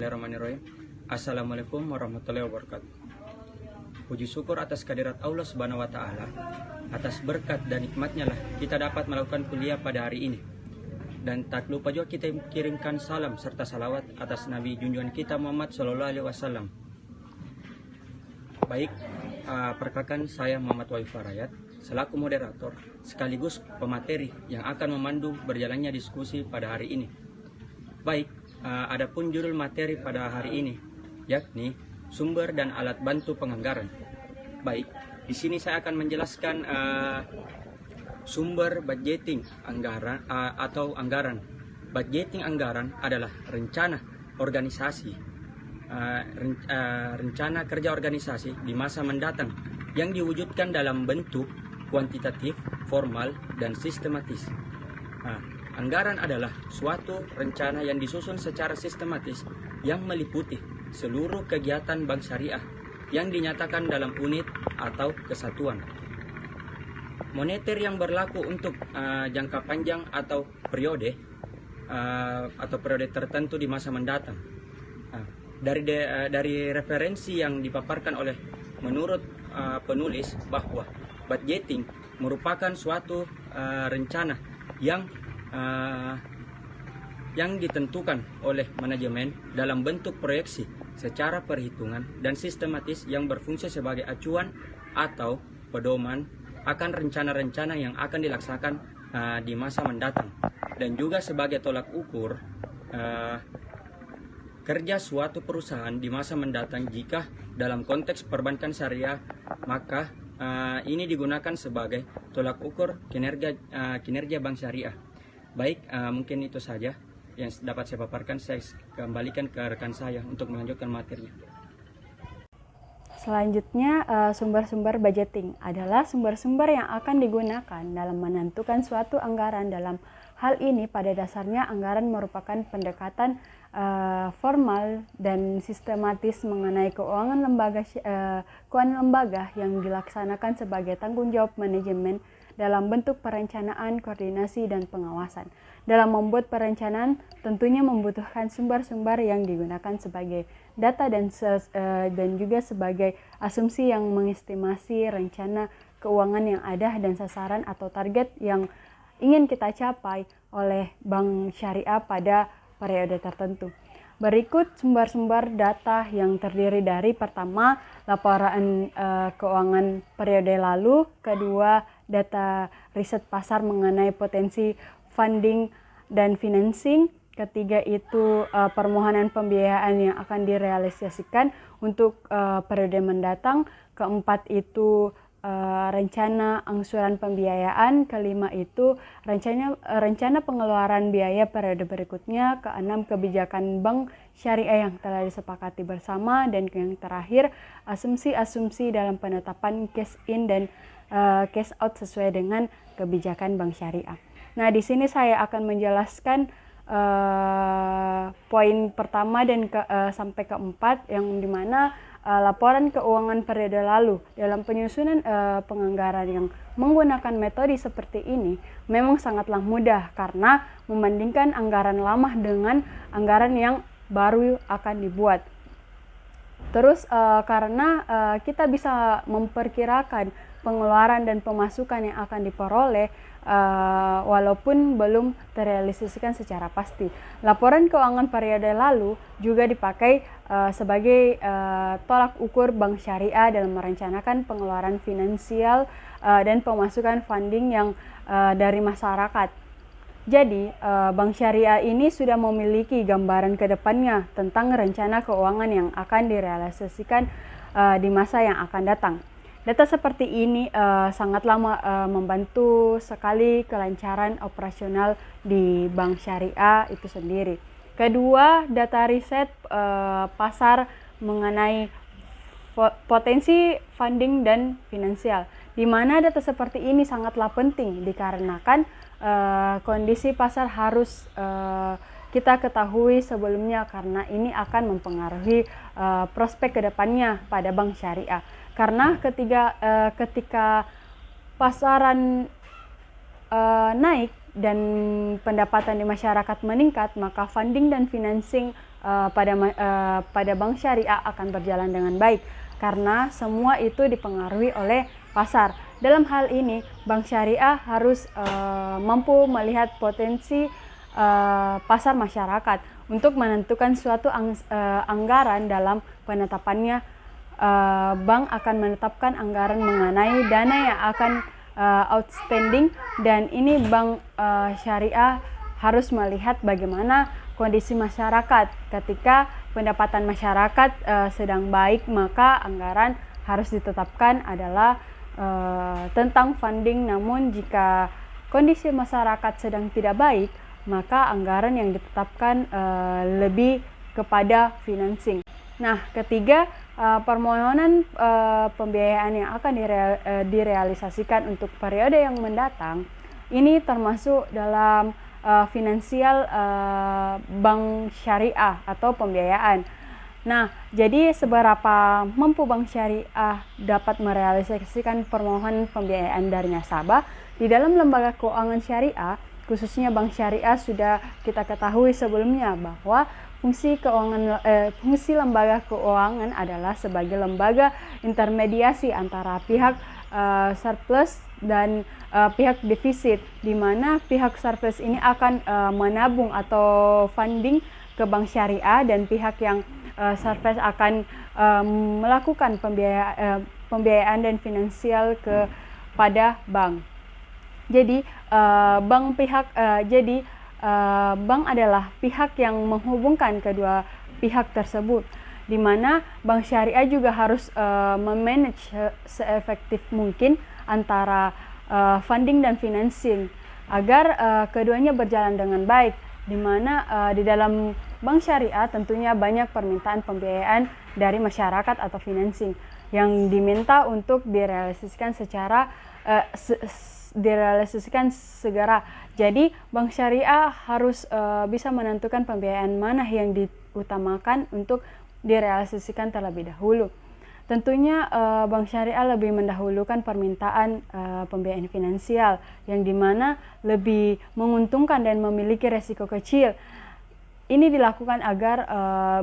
Bismillahirrahmanirrahim. Assalamualaikum warahmatullahi wabarakatuh. Puji syukur atas kehadirat Allah Subhanahu wa Ta'ala. Atas berkat dan nikmatnya lah kita dapat melakukan kuliah pada hari ini. Dan tak lupa juga kita kirimkan salam serta salawat atas Nabi junjungan kita Muhammad Sallallahu Alaihi Wasallam. Baik, perkenalkan saya Muhammad Waif Farayat selaku moderator sekaligus pemateri yang akan memandu berjalannya diskusi pada hari ini. Baik, adapun judul materi pada hari ini yakni sumber dan alat bantu penganggaran. Baik, di sini saya akan menjelaskan sumber budgeting anggaran atau anggaran. Budgeting anggaran adalah rencana organisasi, rencana kerja organisasi di masa mendatang yang diwujudkan dalam bentuk kuantitatif, formal, dan sistematis. Anggaran adalah suatu rencana yang disusun secara sistematis yang meliputi seluruh kegiatan bank syariah yang dinyatakan dalam unit atau kesatuan. Moneter yang berlaku untuk jangka panjang atau periode tertentu di masa mendatang. Dari referensi yang dipaparkan oleh menurut penulis bahwa budgeting merupakan suatu rencana yang ditentukan oleh manajemen dalam bentuk proyeksi secara perhitungan dan sistematis yang berfungsi sebagai acuan atau pedoman akan rencana-rencana yang akan dilaksanakan di masa mendatang, dan juga sebagai tolak ukur kerja suatu perusahaan di masa mendatang. Jika dalam konteks perbankan syariah, maka ini digunakan sebagai tolak ukur kinerja bank syariah. Baik, mungkin itu saja yang dapat saya paparkan. Saya kembalikan ke rekan saya untuk melanjutkan materinya. Selanjutnya, sumber-sumber budgeting adalah sumber-sumber yang akan digunakan dalam menentukan suatu anggaran. Dalam hal ini, pada dasarnya anggaran merupakan pendekatan formal dan sistematis mengenai keuangan lembaga yang dilaksanakan sebagai tanggung jawab manajemen dalam bentuk perencanaan, koordinasi, dan pengawasan. Dalam membuat perencanaan tentunya membutuhkan sumber-sumber yang digunakan sebagai data dan juga sebagai asumsi yang mengestimasi rencana keuangan yang ada dan sasaran atau target yang ingin kita capai oleh bank syariah pada periode tertentu. Berikut sumber-sumber data yang terdiri dari: pertama, laporan keuangan periode lalu; kedua, data riset pasar mengenai potensi funding dan financing; ketiga itu permohonan pembiayaan yang akan direalisasikan untuk periode mendatang; keempat itu rencana angsuran pembiayaan; kelima itu rencana pengeluaran biaya periode berikutnya; keenam, kebijakan bank syariah yang telah disepakati bersama; dan yang terakhir, asumsi-asumsi dalam penetapan cash in dan cash out sesuai dengan kebijakan bank syariah. Nah, di sini saya akan menjelaskan poin pertama dan sampai keempat, yang dimana laporan keuangan periode lalu. Dalam penyusunan penganggaran yang menggunakan metode seperti ini memang sangatlah mudah karena membandingkan anggaran lama dengan anggaran yang baru akan dibuat. Terus karena kita bisa memperkirakan pengeluaran dan pemasukan yang akan diperoleh walaupun belum terrealisasikan secara pasti. Laporan keuangan periode lalu juga dipakai sebagai tolak ukur bank syariah dalam merencanakan pengeluaran finansial dan pemasukan funding yang dari masyarakat. Jadi, bank syariah ini sudah memiliki gambaran ke depannya tentang rencana keuangan yang akan direalisasikan di masa yang akan datang. Data seperti ini sangatlah membantu sekali kelancaran operasional di bank syariah itu sendiri. Kedua, data riset pasar mengenai potensi funding dan finansial, di mana data seperti ini sangatlah penting dikarenakan kondisi pasar harus kita ketahui sebelumnya, karena ini akan mempengaruhi prospek kedepannya pada bank syariah. Karena ketika pasaran naik dan pendapatan di masyarakat meningkat, maka funding dan financing pada bank syariah akan berjalan dengan baik, karena semua itu dipengaruhi oleh pasar. Dalam hal ini, bank syariah harus mampu melihat potensi pasar masyarakat untuk menentukan suatu anggaran. Dalam penetapannya, bank akan menetapkan anggaran mengenai dana yang akan outstanding, dan ini bank syariah harus melihat bagaimana kondisi masyarakat. Ketika pendapatan masyarakat sedang baik, maka anggaran harus ditetapkan adalah tentang funding. Namun jika kondisi masyarakat sedang tidak baik, maka anggaran yang ditetapkan lebih kepada financing. Nah, ketiga, permohonan pembiayaan yang akan direalisasikan untuk periode yang mendatang ini termasuk dalam finansial bank syariah atau pembiayaan. Nah, jadi seberapa mampu bank syariah dapat merealisasikan permohonan pembiayaan dari nasabah di dalam lembaga keuangan syariah, khususnya bank syariah, sudah kita ketahui sebelumnya bahwa fungsi lembaga keuangan adalah sebagai lembaga intermediasi antara pihak surplus dan pihak defisit, di mana pihak surplus ini akan menabung atau funding ke bank syariah, dan pihak yang surplus akan melakukan pembiayaan dan finansial kepada bank. Jadi bank adalah pihak yang menghubungkan kedua pihak tersebut, di mana bank syariah juga harus memanage seefektif mungkin antara funding dan financing agar keduanya berjalan dengan baik, di mana di dalam bank syariah tentunya banyak permintaan pembiayaan dari masyarakat atau financing yang diminta untuk direalisasikan segera. Jadi bank syariah harus bisa menentukan pembiayaan mana yang diutamakan untuk direalisasikan terlebih dahulu. Tentunya bank syariah lebih mendahulukan permintaan pembiayaan finansial yang dimana lebih menguntungkan dan memiliki resiko kecil. Ini dilakukan agar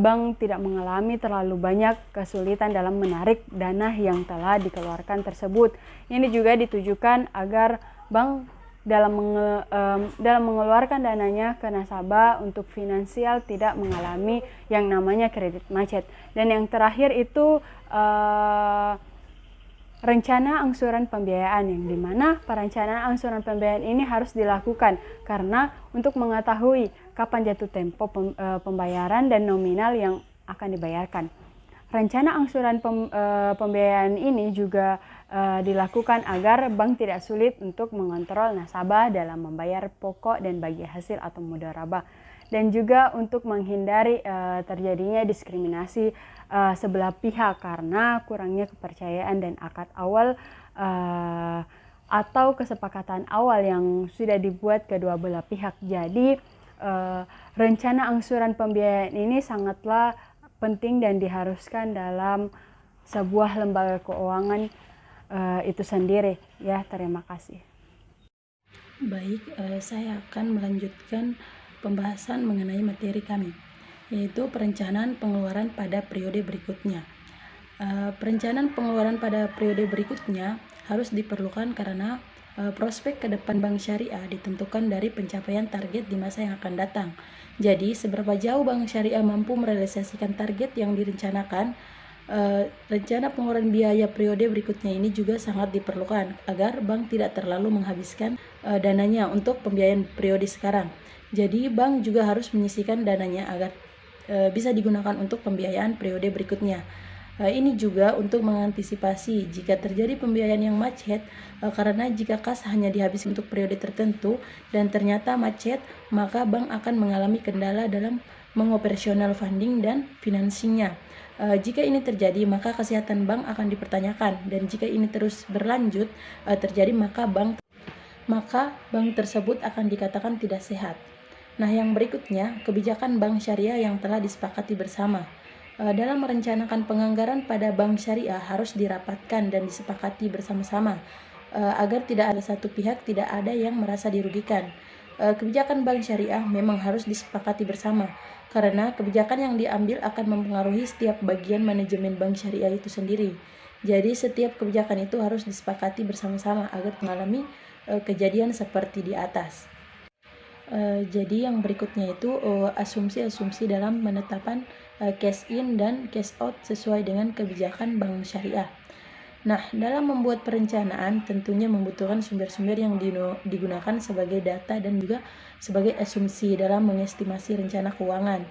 bank tidak mengalami terlalu banyak kesulitan dalam menarik dana yang telah dikeluarkan tersebut. Ini juga ditujukan agar bank dalam mengeluarkan dananya ke nasabah untuk finansial tidak mengalami yang namanya kredit macet. Dan yang terakhir itu rencana angsuran pembiayaan, yang dimana perencanaan angsuran pembiayaan ini harus dilakukan karena untuk mengetahui kapan jatuh tempo pembayaran dan nominal yang akan dibayarkan. Rencana angsuran pembiayaan ini juga dilakukan agar bank tidak sulit untuk mengontrol nasabah dalam membayar pokok dan bagi hasil atau mudharabah, dan juga untuk menghindari terjadinya diskriminasi sebelah pihak karena kurangnya kepercayaan dan akad awal atau kesepakatan awal yang sudah dibuat kedua belah pihak. Jadi rencana angsuran pembiayaan ini sangatlah penting dan diharuskan dalam sebuah lembaga keuangan itu sendiri. Ya, terima kasih. Baik, saya akan melanjutkan pembahasan mengenai materi kami, yaitu perencanaan pengeluaran pada periode berikutnya. Perencanaan pengeluaran pada periode berikutnya harus diperlukan karena prospek ke depan bank syariah ditentukan dari pencapaian target di masa yang akan datang. Jadi, seberapa jauh bank syariah mampu merealisasikan target yang direncanakan, rencana pengeluaran biaya periode berikutnya ini juga sangat diperlukan agar bank tidak terlalu menghabiskan dananya untuk pembiayaan periode sekarang. Jadi bank juga harus menyisihkan dananya agar bisa digunakan untuk pembiayaan periode berikutnya. Ini juga untuk mengantisipasi jika terjadi pembiayaan yang macet, karena jika kas hanya dihabiskan untuk periode tertentu dan ternyata macet, maka bank akan mengalami kendala dalam mengoperasional funding dan financingnya. Jika ini terjadi, maka kesehatan bank akan dipertanyakan, dan jika ini terus berlanjut terjadi, maka bank tersebut akan dikatakan tidak sehat. Nah, yang berikutnya, kebijakan bank syariah yang telah disepakati bersama. Dalam merencanakan penganggaran pada bank syariah harus dirapatkan dan disepakati bersama-sama agar tidak ada satu pihak tidak ada yang merasa dirugikan. kebijakan bank syariah memang harus disepakati bersama, karena kebijakan yang diambil akan mempengaruhi setiap bagian manajemen bank syariah itu sendiri. Jadi setiap kebijakan itu harus disepakati bersama-sama agar mengalami kejadian seperti di atas. Jadi yang berikutnya itu asumsi-asumsi dalam menetapkan cash in dan cash out sesuai dengan kebijakan bank syariah. Nah, dalam membuat perencanaan tentunya membutuhkan sumber-sumber yang digunakan sebagai data dan juga sebagai asumsi dalam mengestimasi rencana keuangan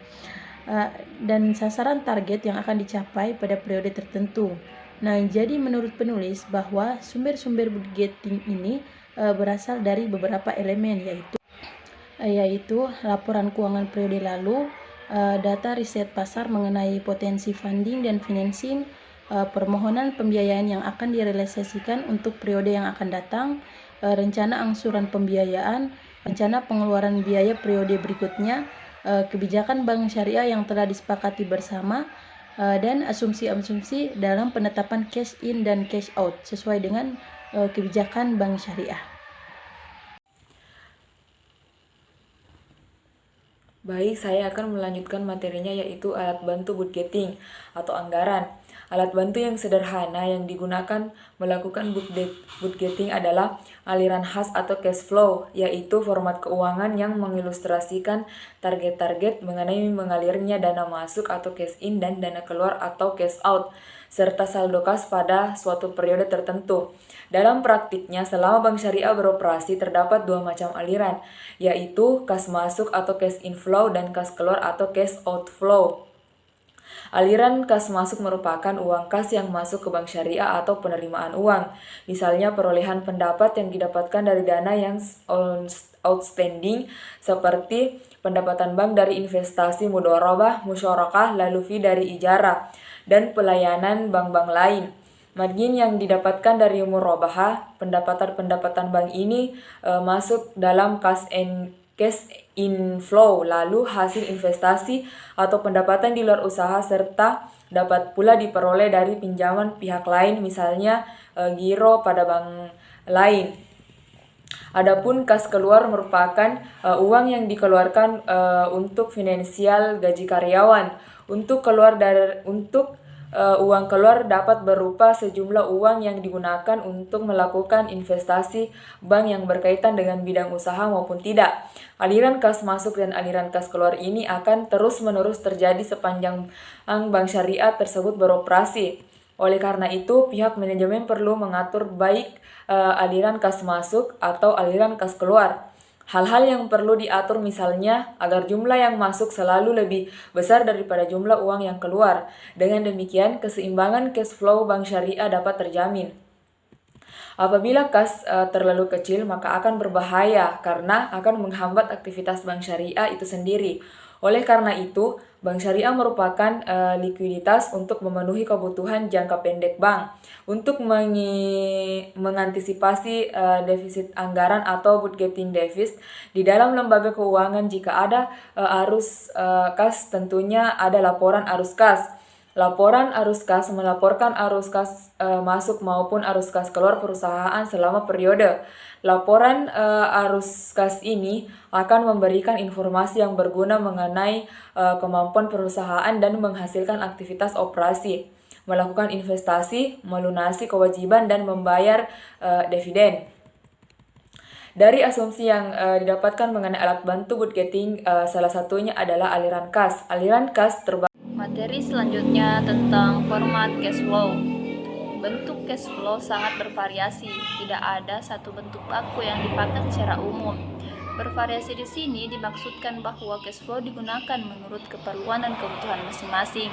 dan sasaran target yang akan dicapai pada periode tertentu. Nah, jadi menurut penulis bahwa sumber-sumber budgeting ini berasal dari beberapa elemen, yaitu laporan keuangan periode lalu, data riset pasar mengenai potensi funding dan financing, permohonan pembiayaan yang akan direalisasikan untuk periode yang akan datang, rencana angsuran pembiayaan, rencana pengeluaran biaya periode berikutnya, kebijakan bank syariah yang telah disepakati bersama, dan asumsi-asumsi dalam penetapan cash in dan cash out sesuai dengan kebijakan bank syariah. Baik, saya akan melanjutkan materinya yaitu alat bantu budgeting atau anggaran. Alat bantu yang sederhana yang digunakan melakukan budgeting adalah aliran khas atau cash flow, yaitu format keuangan yang mengilustrasikan target-target mengenai mengalirnya dana masuk atau cash in dan dana keluar atau cash out, serta saldo kas pada suatu periode tertentu. Dalam praktiknya, selama bank syariah beroperasi terdapat dua macam aliran, yaitu kas masuk atau cash inflow dan kas keluar atau cash outflow. Aliran kas masuk merupakan uang kas yang masuk ke bank syariah atau penerimaan uang. Misalnya perolehan pendapat yang didapatkan dari dana yang outstanding seperti pendapatan bank dari investasi mudharabah, musyarakah, lalu fee dari ijarah, dan pelayanan bank-bank lain. Margin yang didapatkan dari murabahah, pendapatan bank ini masuk dalam cash inflow, lalu hasil investasi atau pendapatan di luar usaha serta dapat pula diperoleh dari pinjaman pihak lain, misalnya giro pada bank lain. Adapun kas keluar merupakan uang yang dikeluarkan untuk finansial gaji karyawan. Uang keluar dapat berupa sejumlah uang yang digunakan untuk melakukan investasi bank yang berkaitan dengan bidang usaha maupun tidak. Aliran kas masuk dan aliran kas keluar ini akan terus-menerus terjadi sepanjang bank syariah tersebut beroperasi. Oleh karena itu, pihak manajemen perlu mengatur baik aliran kas masuk atau aliran kas keluar. Hal-hal yang perlu diatur misalnya agar jumlah yang masuk selalu lebih besar daripada jumlah uang yang keluar. Dengan demikian, keseimbangan cash flow bank syariah dapat terjamin. Apabila kas terlalu kecil, maka akan berbahaya karena akan menghambat aktivitas bank syariah itu sendiri. Oleh karena itu, bank syariah merupakan likuiditas untuk memenuhi kebutuhan jangka pendek bank. Untuk mengantisipasi defisit anggaran atau budgeting deficit di dalam lembaga keuangan, jika ada arus kas, tentunya ada laporan arus kas. Laporan arus kas melaporkan arus kas masuk maupun arus kas keluar perusahaan selama periode. Laporan arus kas ini akan memberikan informasi yang berguna mengenai kemampuan perusahaan dan menghasilkan aktivitas operasi, melakukan investasi, melunasi kewajiban, dan membayar dividen. Dari asumsi yang didapatkan mengenai alat bantu budgeting, salah satunya adalah aliran kas. Aliran kas Materi selanjutnya tentang format cash flow. Bentuk cash flow sangat bervariasi, tidak ada satu bentuk baku yang dipakai secara umum. Bervariasi di sini dimaksudkan bahwa cash flow digunakan menurut keperluan dan kebutuhan masing-masing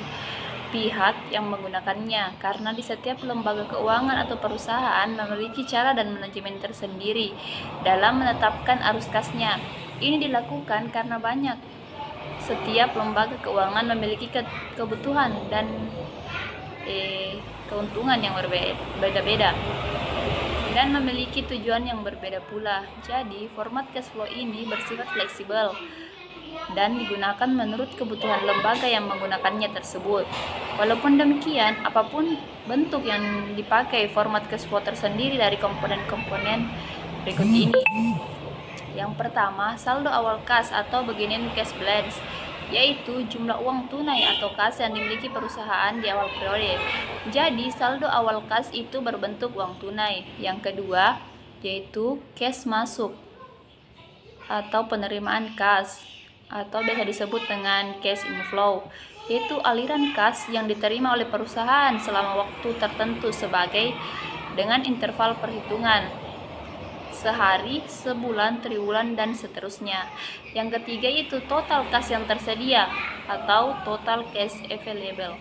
pihak yang menggunakannya, karena di setiap lembaga keuangan atau perusahaan memiliki cara dan manajemen tersendiri dalam menetapkan arus kasnya. Ini dilakukan karena setiap lembaga keuangan memiliki kebutuhan dan keuntungan yang berbeda-beda dan memiliki tujuan yang berbeda pula. Jadi, format cash flow ini bersifat fleksibel dan digunakan menurut kebutuhan lembaga yang menggunakannya tersebut. Walaupun demikian, apapun bentuk yang dipakai, format cash flow tersendiri dari komponen-komponen berikut ini. Yang pertama, saldo awal kas atau beginning cash balance, yaitu jumlah uang tunai atau kas yang dimiliki perusahaan di awal periode. Jadi, saldo awal kas itu berbentuk uang tunai. Yang kedua, yaitu cash masuk atau penerimaan kas, atau biasa disebut dengan cash inflow, yaitu aliran kas yang diterima oleh perusahaan selama waktu tertentu sebagai dengan interval perhitungan sehari, sebulan, triwulan, dan seterusnya. Yang ketiga itu total kas yang tersedia atau total cash available,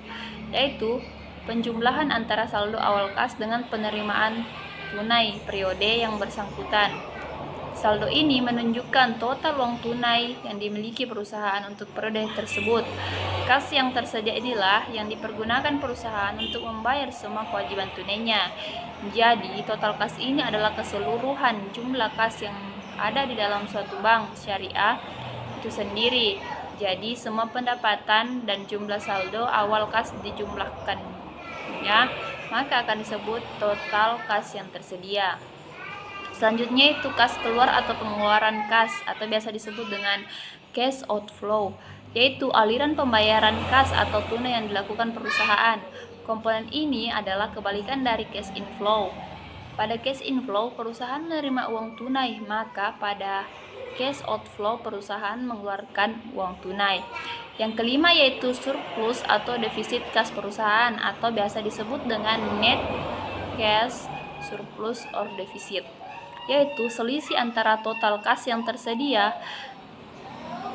yaitu penjumlahan antara saldo awal kas dengan penerimaan tunai periode yang bersangkutan. Saldo ini menunjukkan total uang tunai yang dimiliki perusahaan untuk periode tersebut. Kas yang tersedia inilah yang dipergunakan perusahaan untuk membayar semua kewajiban tunainya. Jadi, total kas ini adalah keseluruhan jumlah kas yang ada di dalam suatu bank syariah itu sendiri. Jadi, semua pendapatan dan jumlah saldo awal kas dijumlahkannya, maka akan disebut total kas yang tersedia. Selanjutnya itu kas keluar atau pengeluaran kas atau biasa disebut dengan cash outflow, yaitu aliran pembayaran kas atau tunai yang dilakukan perusahaan. Komponen ini adalah kebalikan dari cash inflow. Pada cash inflow, perusahaan menerima uang tunai, maka pada cash outflow, perusahaan mengeluarkan uang tunai. Yang kelima yaitu surplus atau defisit kas perusahaan atau biasa disebut dengan net cash surplus or deficit, yaitu selisih antara total kas yang tersedia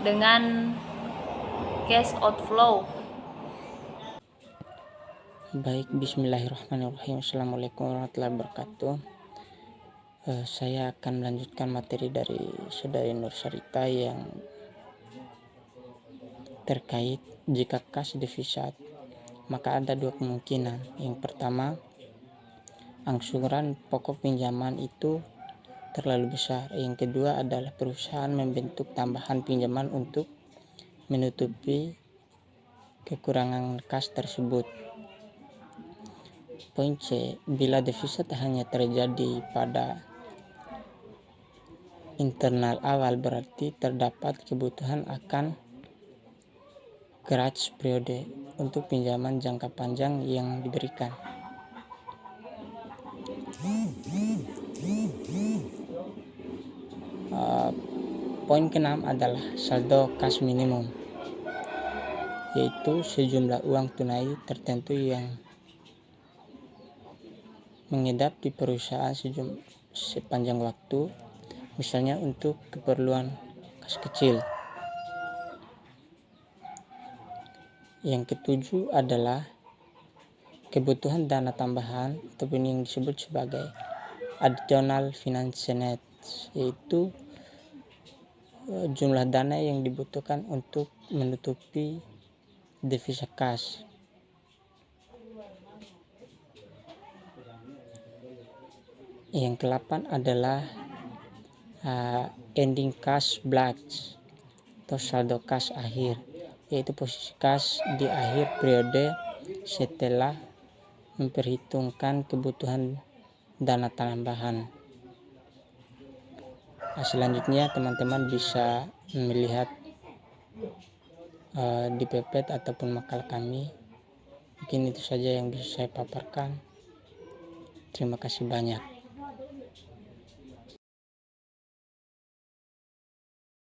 dengan cash outflow. Baik, bismillahirrahmanirrahim. Assalamualaikum warahmatullahi wabarakatuh. Saya akan melanjutkan materi dari Saudari Nur Sarita yang terkait jika kas devisa, maka ada dua kemungkinan. Yang pertama, angsuran pokok pinjaman itu terlalu besar. Yang kedua adalah perusahaan membentuk tambahan pinjaman untuk menutupi kekurangan kas tersebut. Poin C, bila defisit hanya terjadi pada internal awal, berarti terdapat kebutuhan akan gratis periode untuk pinjaman jangka panjang yang diberikan. Poin ke-6 adalah saldo kas minimum, yaitu sejumlah uang tunai tertentu yang mengedap di perusahaan sepanjang waktu, misalnya untuk keperluan kas kecil. Yang ketujuh adalah kebutuhan dana tambahan ataupun yang disebut sebagai additional finance needs, yaitu jumlah dana yang dibutuhkan untuk menutupi devisa kas. Yang ke-8 adalah ending cash balance atau saldo kas akhir, yaitu posisi kas di akhir periode setelah memperhitungkan kebutuhan dana tambahan. Selanjutnya teman-teman bisa melihat di pepet ataupun makalah kami. Mungkin itu saja yang bisa saya paparkan. Terima kasih banyak.